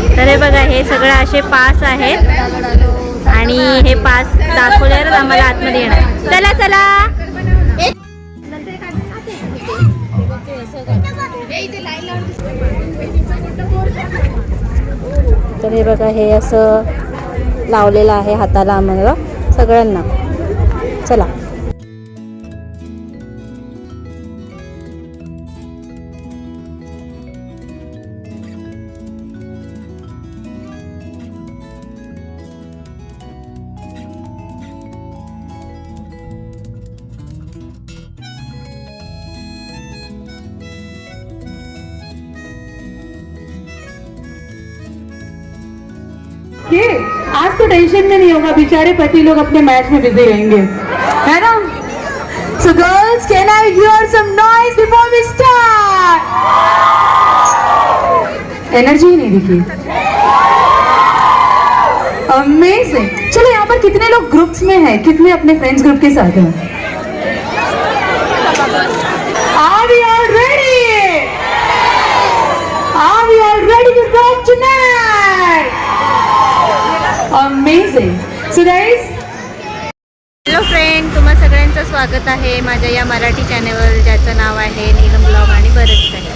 तर हे बघा, हे सगळं असे पास आहेत आणि हे पास दाखवल्यावर आम्हाला आतमध्ये येणार. चला चला. तर हे बघा, हे असं लावलेलं आहे हाताला आम्हाला सगळ्यांना. चला. आज तो टेंशन में नहीं होगा, बेचारे पति लोग अपने मैच में बिजी रहेंगे, है ना? So girls, can I hear some noise before we start? Energy ही नहीं दिखी. Amazing. चलो, यहाँ पर कितने लोग ग्रुप्स में हैं, कितने अपने फ्रेंड्स ग्रुप के साथ हैं? Are we all ready? Are we all ready to rock tonight? Amazing. So guys, hello friend, तुम्हा सगळ्यांचं स्वागत आहे माझ्या या मराठी चॅनलवर, ज्याचं नाव आहे नीलम ब्लॉग आणि बरंच काही.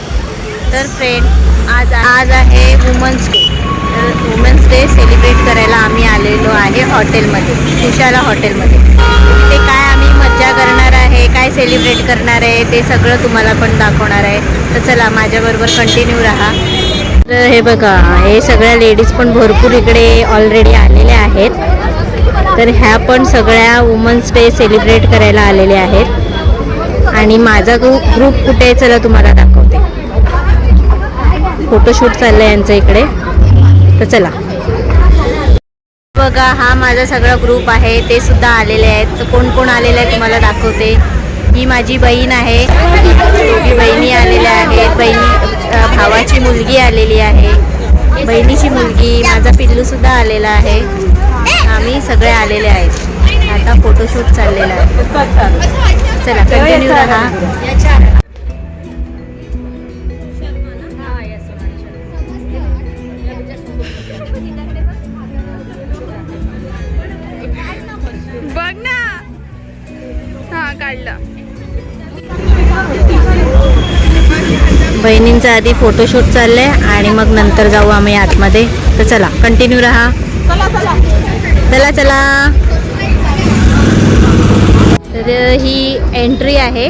तर फ्रेंड, आज आहे वुमन्स डे. तर वुमन्स डे सेलिब्रेट करायला आम्ही आलेलो आहे हॉटेलमध्ये, उशाला हॉटेलमध्ये. तिथे काय आम्ही मज्जा करणार आहे, काय सेलिब्रेट करणार आहे, ते सगळं तुम्हाला पण दाखवणार आहे. तर चला, माझ्याबरोबर कंटिन्यू राहा. तर हे बघा, हे सगळ्या लेडीज पण भरपूर इकडे ऑलरेडी आलेल्या आहेत. तर ह्या पण सगळ्या वुमन्स डे सेलिब्रेट करायला आलेल्या आहेत. आणि माझा ग्रुप कुठे आहे, चला तुम्हाला दाखवते. फोटोशूट चाललं आहे यांचं इकडे. तर चला बघा, हा माझा सगळा ग्रुप आहे, ते सुद्धा आलेले आहेत. तर कोण कोण आलेले आहे तुम्हाला दाखवते. ही माझी बहीण आहे, दोघी बहिणी आलेल्या आहेत. भावाची मुलगी आलेली आहे, बहिणीची मुलगी, माझा पिल्लू सुद्धा आलेला आहे. आम्ही सगळे आलेले आहेत. आता फोटोशूट चाललेला आहे. चला, कंटिन्यू राहा. बघ ना, हा काढला. बहिणींचा आधी फोटोशूट चाललंय आणि मग नंतर जाऊ आम्ही आतमध्ये. तर चला, कंटिन्यू राहा. चला चला. तर ही एंट्री आहे.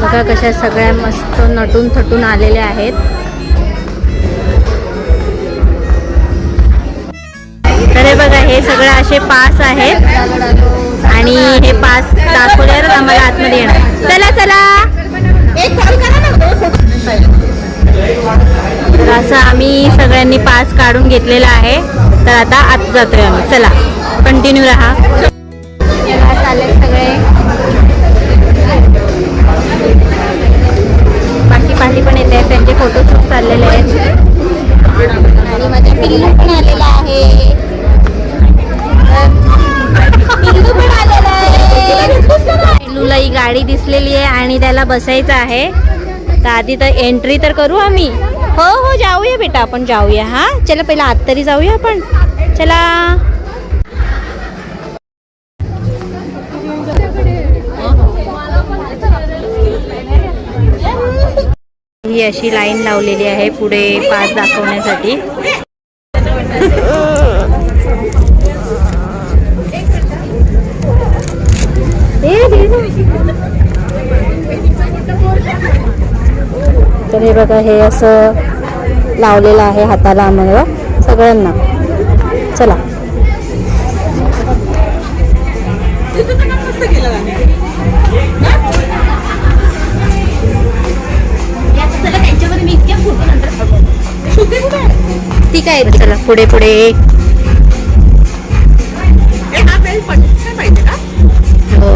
बघा कशा सगळ्या मस्त नटून थटून आलेल्या आहेत. तर हे बघा, हे सगळं असे पास आहेत आणि हे पास दाखवल्यावर आम्हाला आतमध्ये येणार. चला चला. तर असं आम्ही सगळ्यांनी पास काढून घेतलेला आहे. तर आता आत जातोय आम्ही. चला, कंटिन्यू राहा. चालेल, सगळे पाठी पण येते आहेत, त्यांचे फोटोशूट चाललेले आहेत. आणि माझ्या पिल्लू पण आलेला आहे. पिल्लूला ही गाडी दिसलेली आहे आणि त्याला बसायचं आहे. तर आधी तर एंट्री तर करू आम्ही. हो हो, जाऊया बेटा, आपण जाऊया. हा चला, पहिला आत तरी जाऊया आपण. चला. ही अशी लाईन लावलेली आहे पुढे पास दाखवण्यासाठी. तर हे बघा, हे असं लावलेलं आहे हाताला आम्हाला सगळ्यांना. चला. ठीक आहे, चला पुढे पुढे. हो.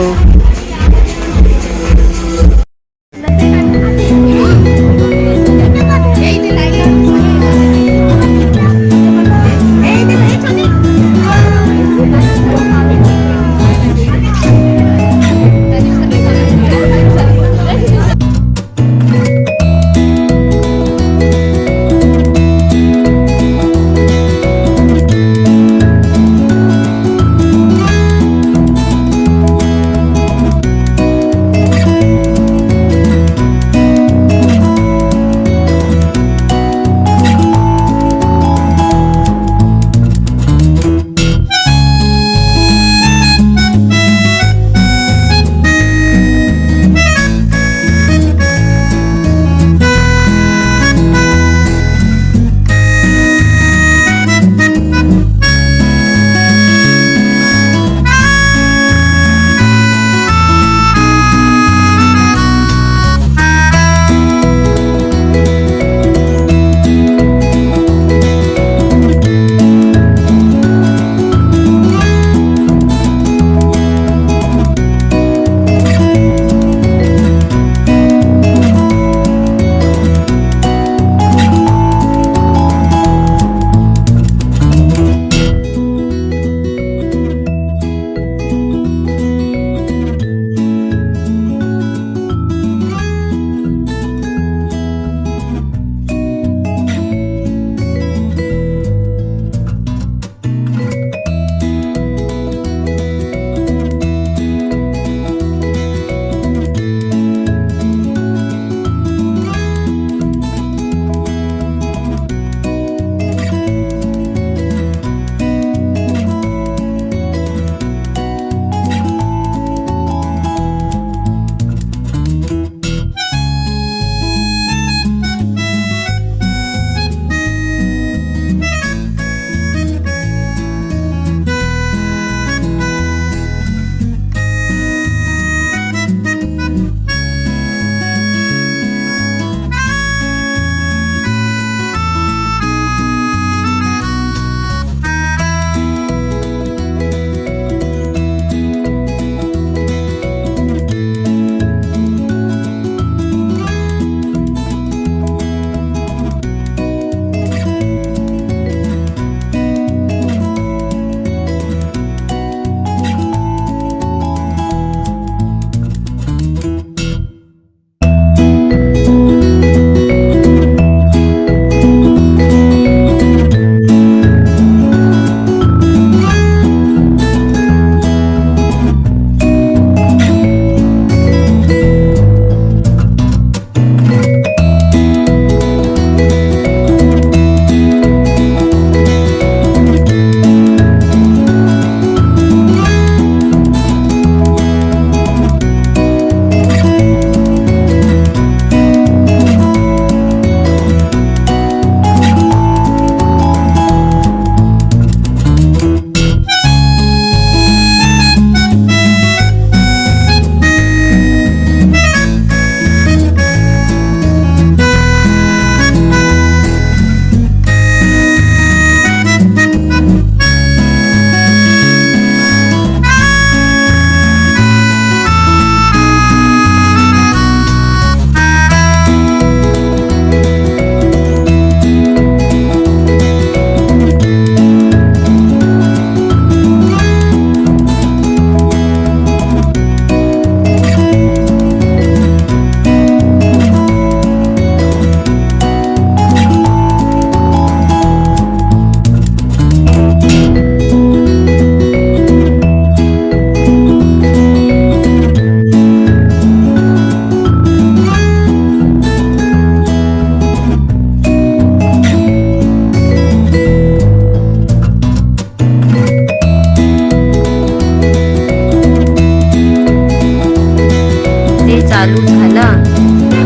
चालू झाला,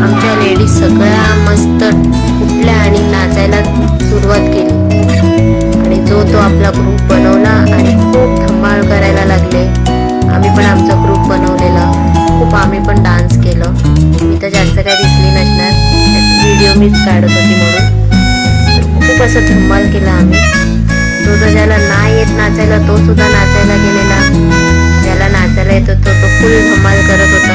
आमच्या लेडीज सगळ्या मस्त उठल्या आणि नाचायला सुरुवात केली आणि जो तो आपला ग्रुप बनवला आणि खूप धमाल करायला लागले. आम्ही पण आमचा ग्रुप बनवलेला, खूप आम्ही पण डान्स केलं. मी तर जास्त काही दिसली नसणार, व्हिडिओ मीच काढत होती म्हणून. खूप असं धमाल केला आम्ही. जो ज्याला नाही येत नाचायला तो सुद्धा नाचायला गेलेला, ज्याला नाचायला येत होतं तो फुल धमाल करत होता.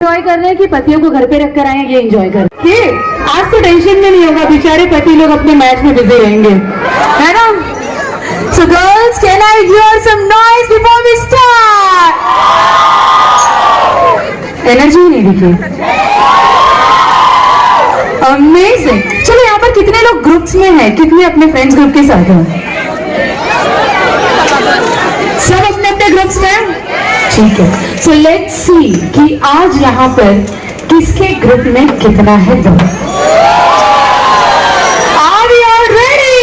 एंजॉय कर रहे हैं कि पतियों को घर पे रख कर आए हैं, ये एंजॉय कर रहे हैं। आज तो टेंशन में नहीं होगा, बेचारे पति लोग अपने मैच में बिजी रहेंगे, है ना? So girls, can I hear some noise before we start? Energy ही नहीं दिखी। अमेजिंग। चलो यहाँ पर कितने लोग ग्रुप्स में हैं, कितने अपने फ्रेंड्स ग्रुप के साथ हैं? सब अपने अपने ग्रुप्स में? ठीक है। सो लेट्स सी कि आज यहाँ पर किसके ग्रुप में कितना है दम। Are we all ready?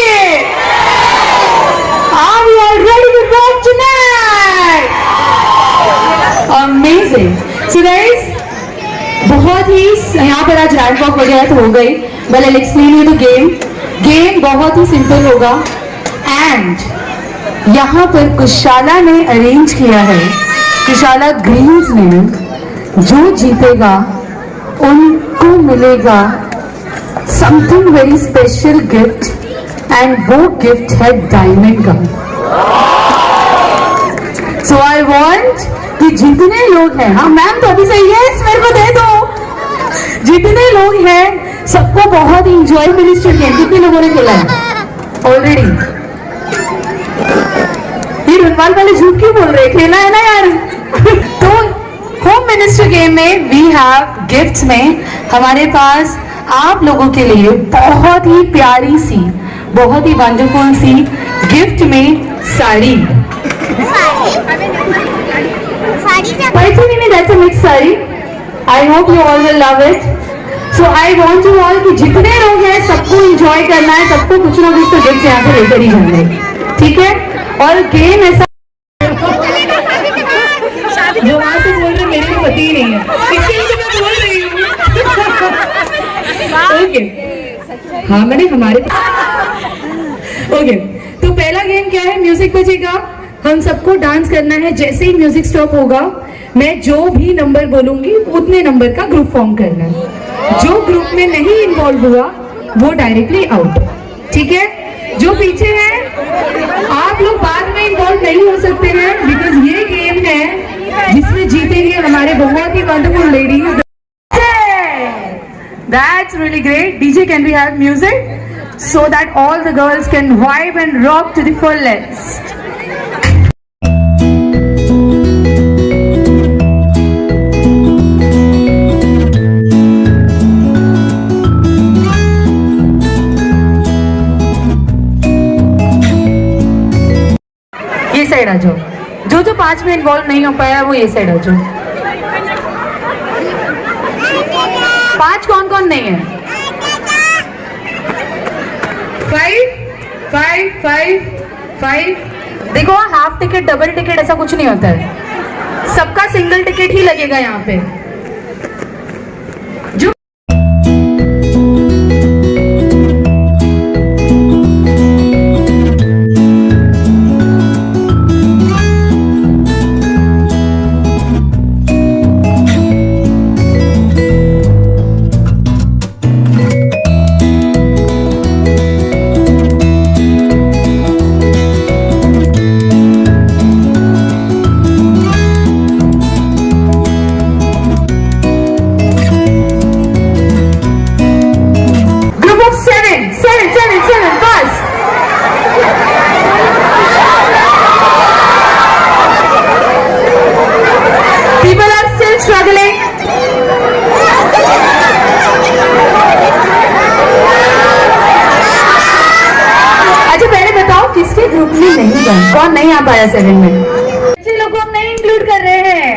Are we all ready to rock tonight? Amazing. So guys, बहुत ही यहाँ पर आज रैंप वॉक वगैरह तो हो गई, but I'll explain you the game. Game बहुत ही सिंपल होगा एंड यहाँ पर कुशाला ने अरेंज किया है, कुशाला ग्रीन्स ने, जो जीतेगा उनको मिलेगा something very special gift end वो गिफ्ट है डायमंड का। सो आई वांट कि जितने लोग हैं, हाँ मैम तो अभी से यस मेरे को दे दो, जितने लोग हैं सबको बहुत इंजॉय मिनिस्टर गेम। कितने लोगों ने खेला है ऑलरेडी? ये रुनवाल वाले झूठ क्यों बोल रहे, खेला है ना यार? तो होम मिनिस्टर गेम में वी हैव गिफ्ट्स में हमारे पास आप लोगों के लिए बहुत ही प्यारी सी, बहुत ही वंडरफुल सी गिफ्ट में sari. Paithani, that's a mix sari. I hope you all will love it. So I want you all कि जितने लोग हैं सबको एंजॉय करना है, सबको कुछ ना कुछ तो गिफ्ट यहाँ से लेकर ही जाना है, ठीक है? और गेम ऐसा जो वहां से बोल रहे मेरे को पता ही नहीं है, इसलिए तो मैं बोल रही हूँ। ओके, हाँ मैंने हमारे ओके। तो पहला गेम क्या है, म्यूजिक बजेगा, हम सबको डांस करना है। जैसे ही म्यूजिक स्टॉप होगा मैं जो भी नंबर बोलूंगी उतने नंबर का ग्रुप फॉर्म करना है। जो ग्रुप में नहीं इन्वॉल्व हुआ वो डायरेक्टली आउट, ठीक है? जो पीछे हैं आप लोग बाद में इन्वॉल्व नहीं हो सकते हैं, बिकॉज ये गेम है जिसमें जीतेंगे हमारे बहुत ही wonderful ladies. That's really great. DJ, can we have music so that all the girls can vibe and rock to the fullest? ये साइड आ जाओ, जो 5 में इन्वॉल्व नहीं हो पाया वो ये साइड आ जाओ। 5 कौन कौन नहीं है? 5 देखो, हाफ टिकट डबल टिकट ऐसा कुछ नहीं होता है, सबका सिंगल टिकट ही लगेगा यहाँ पे। जो आ पाया 7 में। बच्चे लोग को हम नहीं इंक्लूड कर रहे हैं।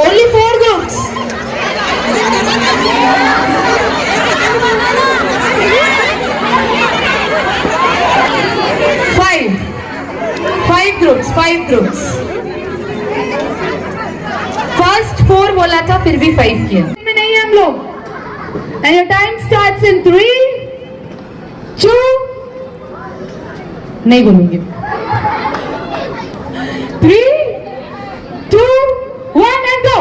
Only 4 groups. Five groups. First 4 बोला था, फिर भी 5 किया। में नहीं है हम लोग। And your time starts in 3, 2, नहीं बोलूंगी। 3, 2, 1 and go.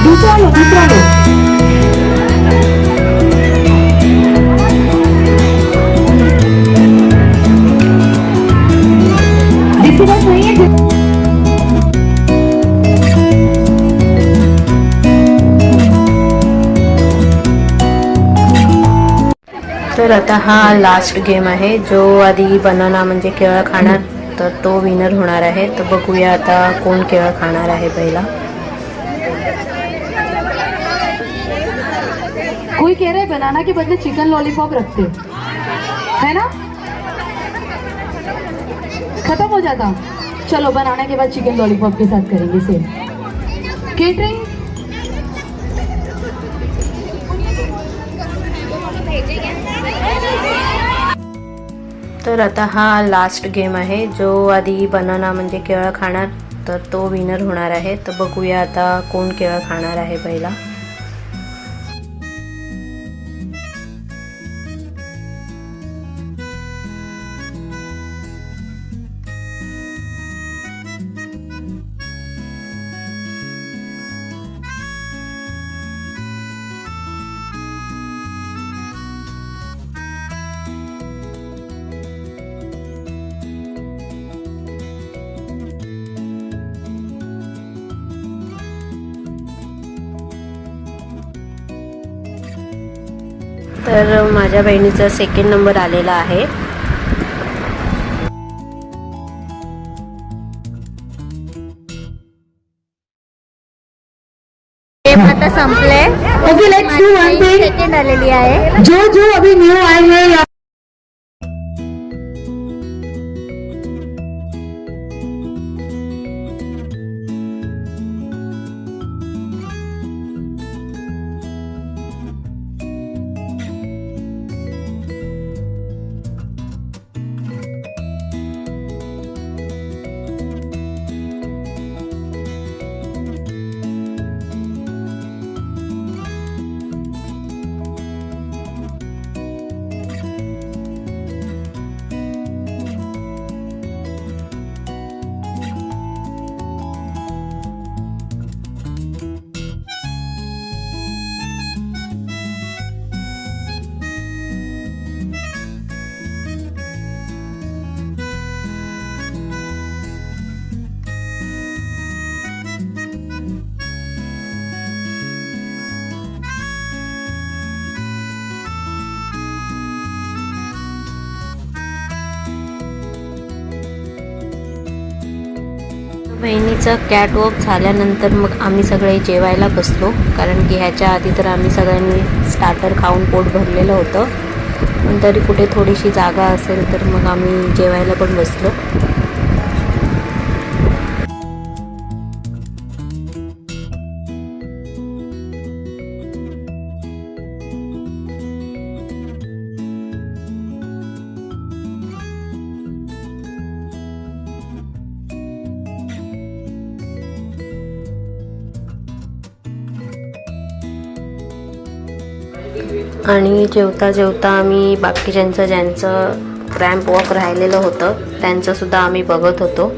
दूसरा लो। जिसके पास नहीं है तर आता हा लास्ट गेम आहे। जो आधी बनाना म्हणजे केळं खाणार तर तो विनर होणार आहे। तर बघूया आता कोण केळं खाणार आहे पहिला। कोई कह रहा है बनाना के बदले चिकन लॉलीपॉप रखते है ना, खत्म हो जाता। चलो बनाना के बाद चिकन लॉलीपॉप के साथ करेंगे सेम केटरिंग। तर आता हा लास्ट गेम आहे। जो आधी बनाना म्हणजे केळं खाणार तर तो विनर होणार आहे। तर बघूया आता कोण केळं खाणार आहे पहिला। तर माझ्या बहिणीचा सेकंड नंबर आलेला आहे। गेम आता संपले। Okay let's do one thing. Second आलेली आहे। जो अभी न्यू आए हैं या बहिणीचं कॅट वॉक झाल्यानंतर मग आम्ही सगळे जेवायला बसलो, कारण की ह्याच्या आधी तर आम्ही सगळ्यांनी स्टार्टर खाऊन पोट भरलेलं होतं। पण तरी कुठे थोडीशी जागा असेल तर मग आम्ही जेवायला पण बसलो. आणि जेवता जेवता आम्ही बाकीच्यांचं ज्यांचं क्रॅम्प वॉक राहिलेलं होतं त्यांचंसुद्धा आम्ही बघत होतो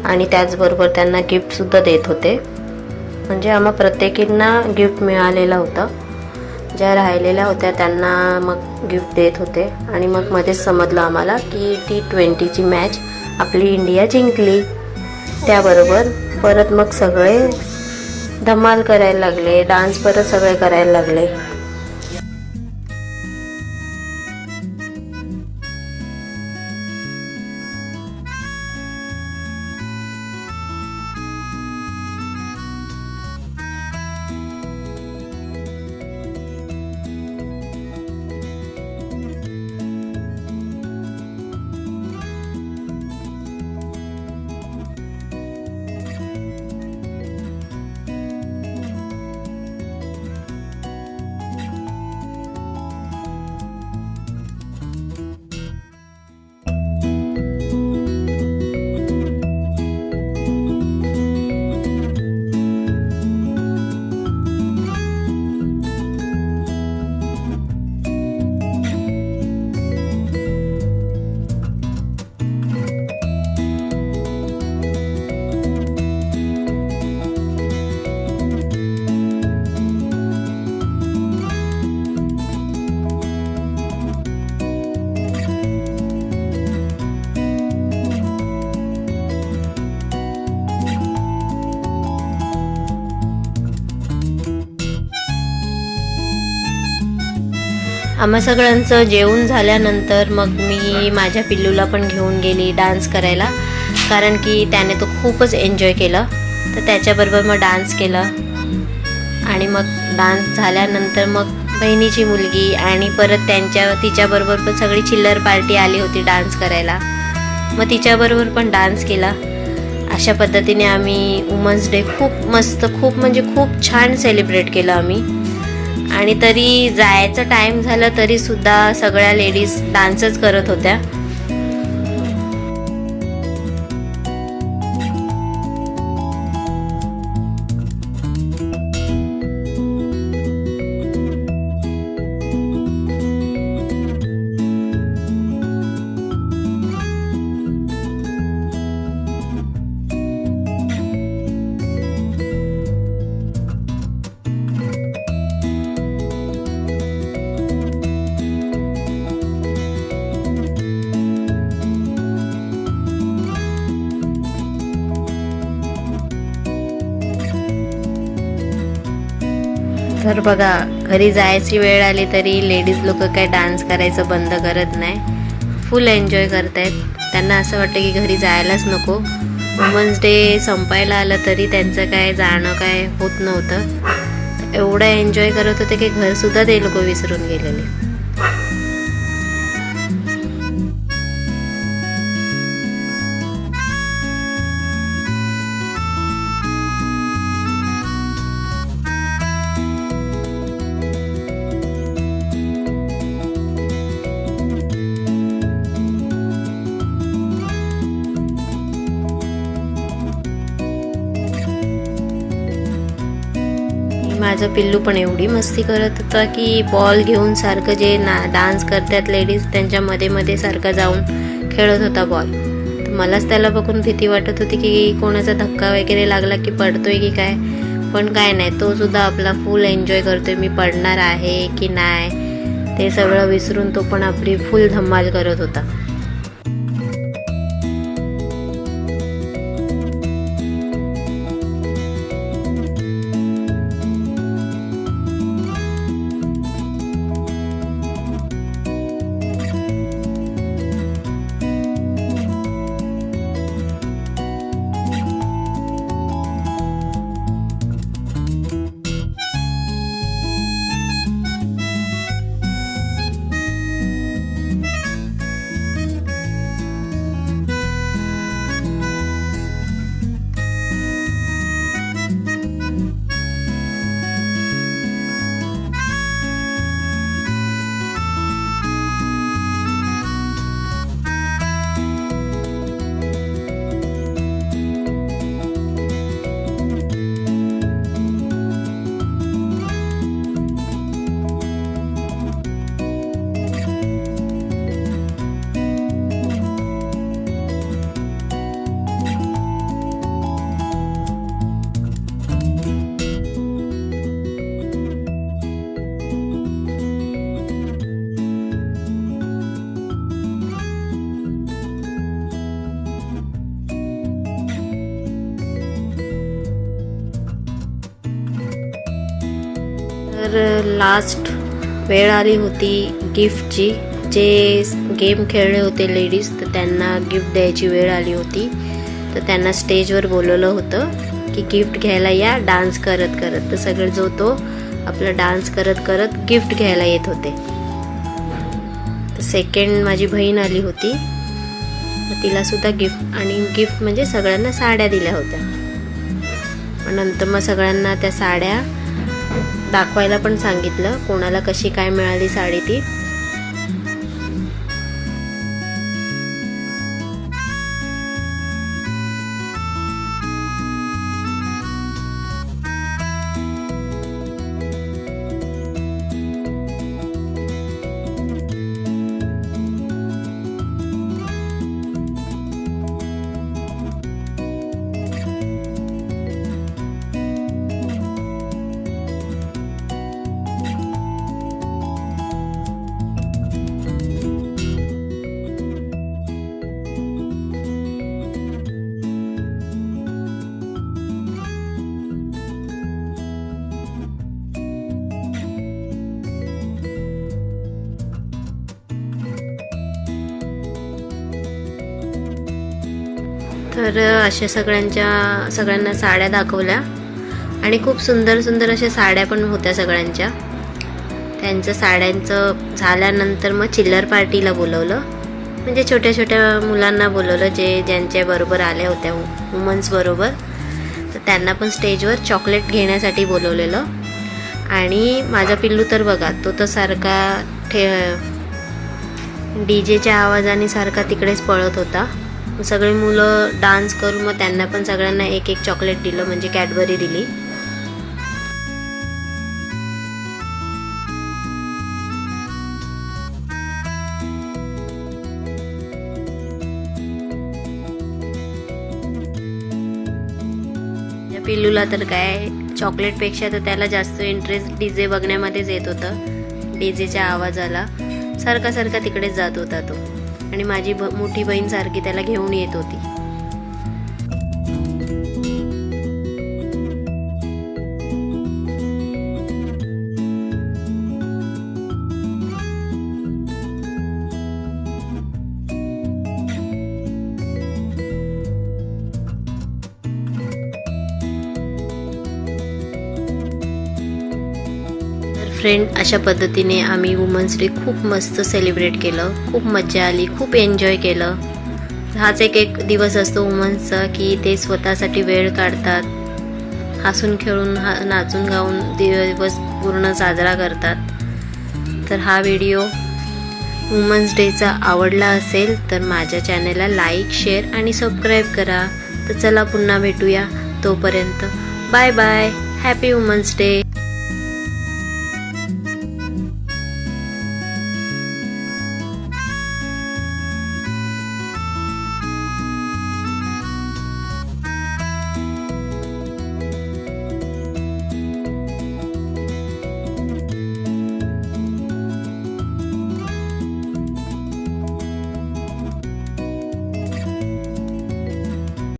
आणि त्याचबरोबर त्यांना गिफ्टसुद्धा देत होते. म्हणजे आम्हा प्रत्येकींना गिफ्ट मिळालेलं होतं. ज्या राहिलेल्या होत्या त्यांना मग गिफ्ट देत होते. आणि मग मध्येच समजलं आम्हाला की T20ची मॅच आपली इंडिया जिंकली. त्याबरोबर परत मग सगळे धमाल करायला लागले, डान्स परत सगळे करायला लागले. आम्हा सगळ्यांचं जेवण झाल्यानंतर मग मी माझ्या पिल्लूला पण घेऊन गेली डान्स करायला, कारण की त्याने तो खूपच एन्जॉय केलं. तर त्याच्याबरोबर मग डान्स केला. आणि मग डान्स झाल्यानंतर मग बहिणीची मुलगी आणि परत तिच्याबरोबर पण सगळी चिल्लर पार्टी आली होती डान्स करायला. मग तिच्याबरोबर पण डान्स केला. अशा पद्धतीने आम्ही वुमन्स डे खूप मस्त, खूप छान सेलिब्रेट केलं आम्ही. आणि तरी जायचा टाईम झाला तरी सुद्धा सगळ्या लेडीज डान्सच करत होत्या. तर बघा, घरी जायची वेळ आली तरी लेडीज लोक काय डान्स करायचं बंद करत नाही, फुल एन्जॉय करतायत. त्यांना असं वाटतं की घरी जायलाच नको. वुमन्स डे संपायला आलं तरी त्यांचं काय जाणं काय होत नव्हतं. एवढं एन्जॉय करत होते की घरसुद्धा ते लोक विसरून गेलेले. माझं पिल्लू पण एवढी मस्ती करत होता की बॉल घेऊन सारखं जे डान्स करतात लेडीज त्यांच्या मध्ये मध्ये सारखा जाऊन खेळत होता बॉल. तर मलाच त्याला बघून भीती वाटत होती की कोणाचा धक्का वगैरे लागला की पडतोय की काय. पण काय नाही, तो सुद्धा आपला फुल एन्जॉय करतोय. मी पडणार आहे की नाही ते सगळं विसरून तो पण आपली फुल धमाल करत होता. लास्ट वेळ आली होती गिफ्टची. जे गेम खेळले होते लेडीज तर त्यांना गिफ्ट द्यायची वेळ आली होती. तर त्यांना स्टेजवर बोलवलं होतं की गिफ्ट घ्यायला या डान्स करत करत. तर सगळे जो तो आपला डान्स करत करत गिफ्ट घ्यायला येत होते. तर सेकंड माझी बहीण आली होती. तर तिलासुद्धा गिफ्ट म्हणजे सगळ्यांना साड्या दिल्या होत्या. नंतर मग सगळ्यांना त्या साड्या दाखवायला पण सांगितलं, कोणाला कशी काय मिळाली साडी ती. तर अशा सगळ्यांना साड्या दाखवल्या आणि खूप सुंदर सुंदर अशा साड्या पण होत्या सगळ्यांच्या. त्यांचं साड्यांचं झाल्यानंतर मग चिल्लर पार्टीला बोलवलं, म्हणजे छोट्या छोट्या मुलांना बोलवलं ज्यांच्या बरोबर आल्या होत्या वुमन्स बरोबर. तर त्यांना पण स्टेजवर चॉकलेट घेण्यासाठी बोलवलेलं. आणि माझा पिल्लू तर बघा, तो तर सारखा डीजेच्या आवाजाने सारखा तिकडेच पळत होता. सगळी मुलं डान्स करून मग त्यांना पण सगळ्यांना एक एक चॉकलेट दिलं, म्हणजे कॅडबरी दिली. या पिल्लूला तर काय चॉकलेटपेक्षा तर त्याला जास्त इंटरेस्ट डीजे बघण्यामध्येच येत होतं. डीजेच्या आवाजाला सारखा तिकडेच जात होता तो. आणि माझी मोठी बहीण सारखी त्याला घेऊन येत होती. फ्रेंड, अशा पद्धतीने आम्ही वुमन्स डे खूप मस्त सेलिब्रेट केलं. खूप मजा आली, खूप एन्जॉय केलं. हाच एक दिवस असतो वुमन्सचा की ते स्वतःसाठी वेळ काढतात, हसून खेळून नाचून गाऊन दिवस पूर्ण साजरा करतात. तर हा व्हिडिओ वुमन्स डेचा आवडला असेल तर माझ्या चॅनलला लाईक, शेअर आणि सबस्क्राईब करा. तर चला पुन्हा भेटूया. तोपर्यंत bye bye. Happy women's day.